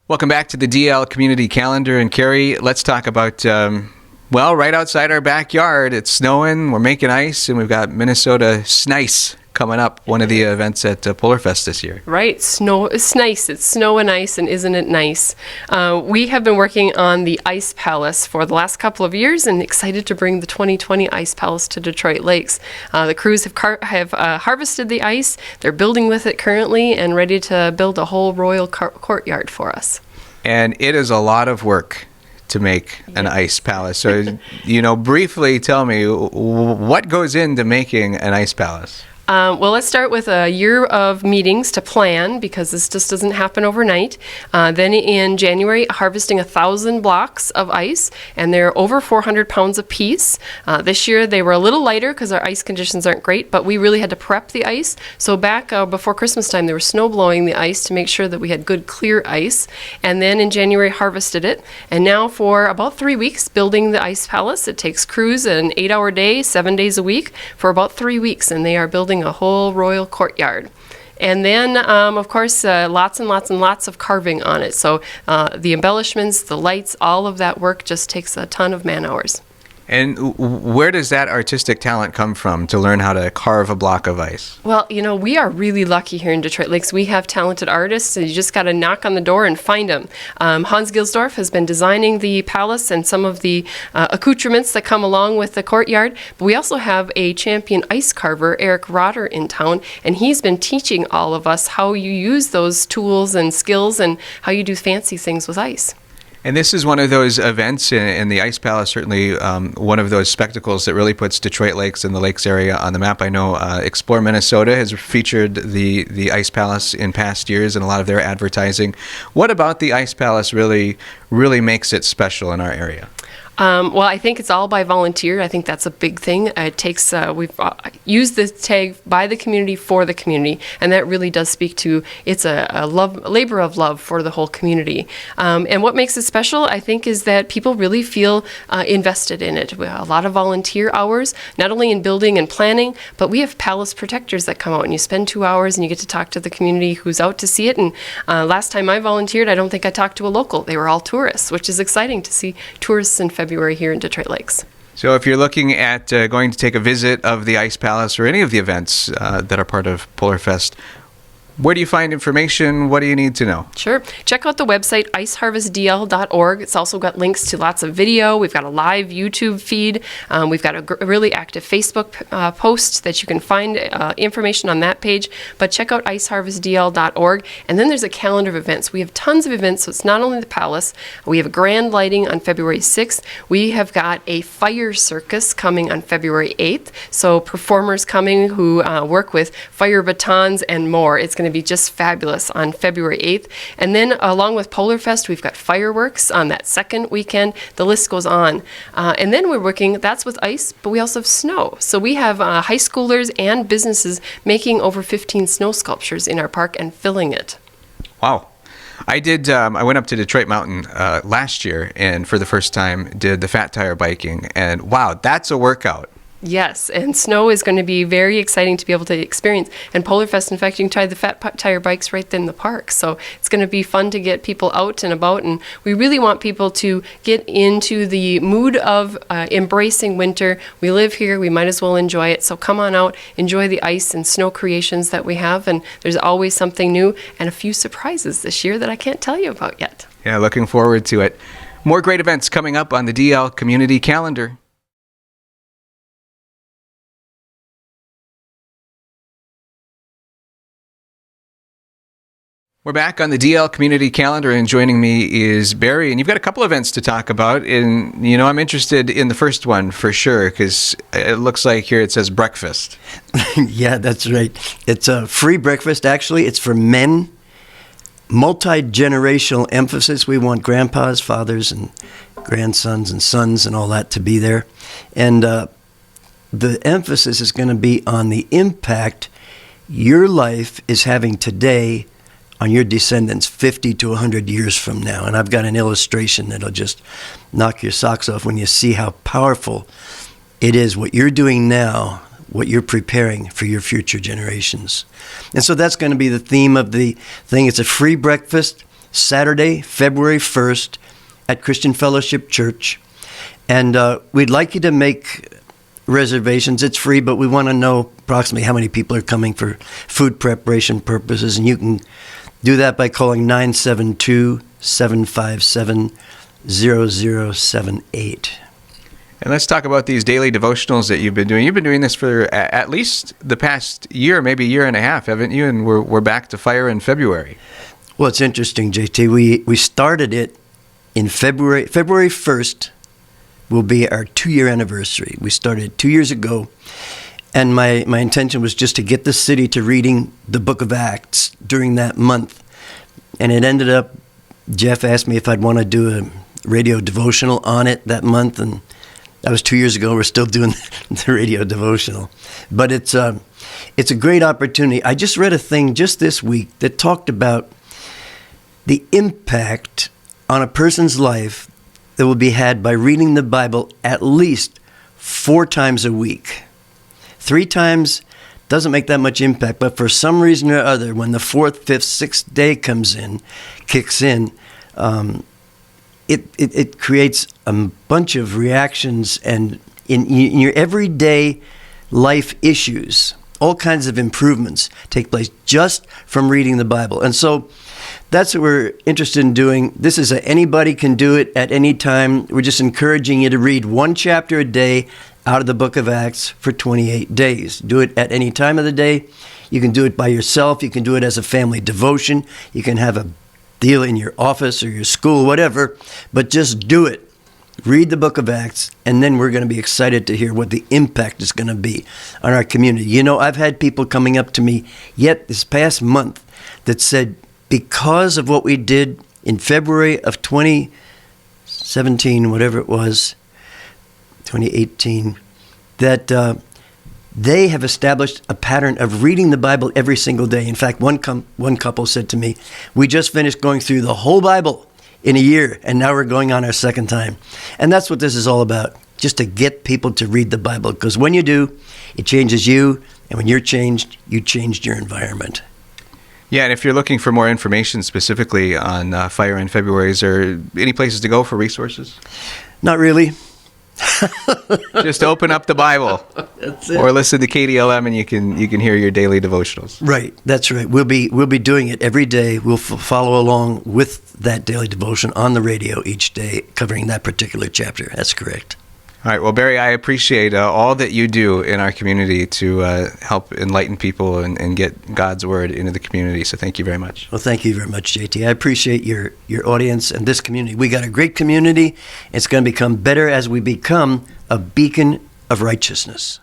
Welcome back to the DL Community Calendar. And Carrie, let's talk about, right outside our backyard, it's snowing, we're making ice, and we've got Minnesota Snice coming up, one of the events at Polar Fest this year. Right, snow is nice. It's snow and ice, and isn't it nice? We have been working on the Ice Palace for the last couple of years and excited to bring the 2020 Ice Palace to Detroit Lakes. The crews have harvested the ice. They're building with it currently and ready to build a whole royal courtyard for us. And it is a lot of work to make an ice palace. So, briefly tell me, what goes into making an ice palace? Let's start with a year of meetings to plan, because this just doesn't happen overnight. Then in January, harvesting 1,000 blocks of ice, and they're over 400 pounds apiece. This year they were a little lighter because our ice conditions aren't great, but we really had to prep the ice. So back before Christmas time, they were snow blowing the ice to make sure that we had good clear ice. And then in January, harvested it. And now for about 3 weeks, building the ice palace. It takes crews an 8-hour day, 7 days a week for about 3 weeks, and they are building a whole royal courtyard. And then, of course, lots and lots and lots of carving on it. So the embellishments, the lights, all of that work just takes a ton of man hours. And where does that artistic talent come from to learn how to carve a block of ice? Well, we are really lucky here in Detroit Lakes. We have talented artists, and you just got to knock on the door and find them. Hans Gilsdorf has been designing the palace and some of the accoutrements that come along with the courtyard. But we also have a champion ice carver, Eric Rotter, in town, and he's been teaching all of us how you use those tools and skills and how you do fancy things with ice. And this is one of those events, and the Ice Palace certainly one of those spectacles that really puts Detroit Lakes and the Lakes area on the map. I know Explore Minnesota has featured the Ice Palace in past years in a lot of their advertising. What about the Ice Palace really makes it special in our area? I think it's all by volunteer. I think that's a big thing. It takes, we've used this tag by the community for the community, and that really does speak to, it's a labor of love for the whole community. And what makes it special, I think, is that people really feel invested in it. We have a lot of volunteer hours, not only in building and planning, but we have palace protectors that come out, and you spend 2 hours and you get to talk to the community who's out to see it. And last time I volunteered, I don't think I talked to a local. They were all tourists, which is exciting to see tourists in February here in Detroit Lakes. So if you're looking at going to take a visit of the Ice Palace or any of the events that are part of Polar Fest, where do you find information? What do you need to know? Sure. Check out the website, iceharvestdl.org. It's also got links to lots of video. We've got a live YouTube feed. We've got a really active Facebook post that you can find information on that page. But check out iceharvestdl.org. And then there's a calendar of events. We have tons of events, so it's not only the palace. We have a grand lighting on February 6th. We have got a fire circus coming on February 8th. So performers coming who work with fire batons and more. It's going to be just fabulous on February 8th. And then along with Polar Fest, we've got fireworks on that second weekend. The list goes on. And then we're working, that's with ice, but we also have snow. So we have high schoolers and businesses making over 15 snow sculptures in our park and filling it. Wow. I went up to Detroit Mountain last year and for the first time did the Fat Tire biking. And wow, that's a workout. Yes, and snow is going to be very exciting to be able to experience. And Polar Fest, in fact, you can try the Fat Tire bikes right in the park. So it's going to be fun to get people out and about. And we really want people to get into the mood of embracing winter. We live here. We might as well enjoy it. So come on out, enjoy the ice and snow creations that we have. And there's always something new and a few surprises this year that I can't tell you about yet. Yeah, looking forward to it. More great events coming up on the DL Community Calendar. We're back on the DL Community Calendar, and joining me is Barry. And you've got a couple events to talk about. And, I'm interested in the first one for sure, because it looks like here it says breakfast. Yeah, that's right. It's a free breakfast, actually. It's for men. Multi-generational emphasis. We want grandpas, fathers, and grandsons and sons and all that to be there. And the emphasis is going to be on the impact your life is having today on your descendants 50 to 100 years from now. And I've got an illustration that'll just knock your socks off when you see how powerful it is, what you're doing now, what you're preparing for your future generations. And so that's going to be the theme of the thing. It's a free breakfast, Saturday, February 1st at Christian Fellowship Church. And we'd like you to make reservations. It's free, but we want to know approximately how many people are coming for food preparation purposes. And you can do that by calling 972-757-0078. And let's talk about these daily devotionals that you've been doing. You've been doing this for at least the past year, maybe year and a half, haven't you? And we're back to fire in February. Well, it's interesting, JT. We started it in February. February 1st will be our 2-year anniversary. We started 2 years ago, and my intention was just to get the city to reading the book of Acts during that month. And it ended up, Jeff asked me if I'd want to do a radio devotional on it that month, and that was 2 years ago. We're still doing the radio devotional. But it's a great opportunity. I just read a thing just this week that talked about the impact on a person's life that will be had by reading the Bible at least 4 times a week. 3 times doesn't make that much impact, but for some reason or other, when the 4th, 5th, 6th day kicks in, it creates a bunch of reactions, and in your everyday life issues, all kinds of improvements take place just from reading the Bible. And so that's what we're interested in doing. This is anybody can do it at any time. We're just encouraging you to read 1 chapter a day out of the book of Acts for 28 days. Do it at any time of the day. You can do it by yourself. You can do it as a family devotion. You can have a deal in your office or your school, whatever, but just do it. Read the book of Acts, and then we're going to be excited to hear what the impact is going to be on our community. You know, I've had people coming up to me yet this past month that said, because of what we did in February of 2017, whatever it was, 2018, that they have established a pattern of reading the Bible every single day. In fact, one couple said to me, we just finished going through the whole Bible in a year, and now we're going on our 2nd time. And that's what this is all about, just to get people to read the Bible, because when you do, it changes you, and when you're changed, you changed your environment. Yeah, and if you're looking for more information specifically on Fire in February, is there any places to go for resources? Not really. Just open up the Bible. That's it. Or listen to KDLM, and you can hear your daily devotionals. Right, that's right. We'll be doing it every day. We'll follow along with that daily devotion on the radio each day, covering that particular chapter. That's correct. All right. Well, Barry, I appreciate all that you do in our community to help enlighten people and get God's word into the community. So thank you very much. Well, thank you very much, JT. I appreciate your audience and this community. We got a great community. It's going to become better as we become a beacon of righteousness.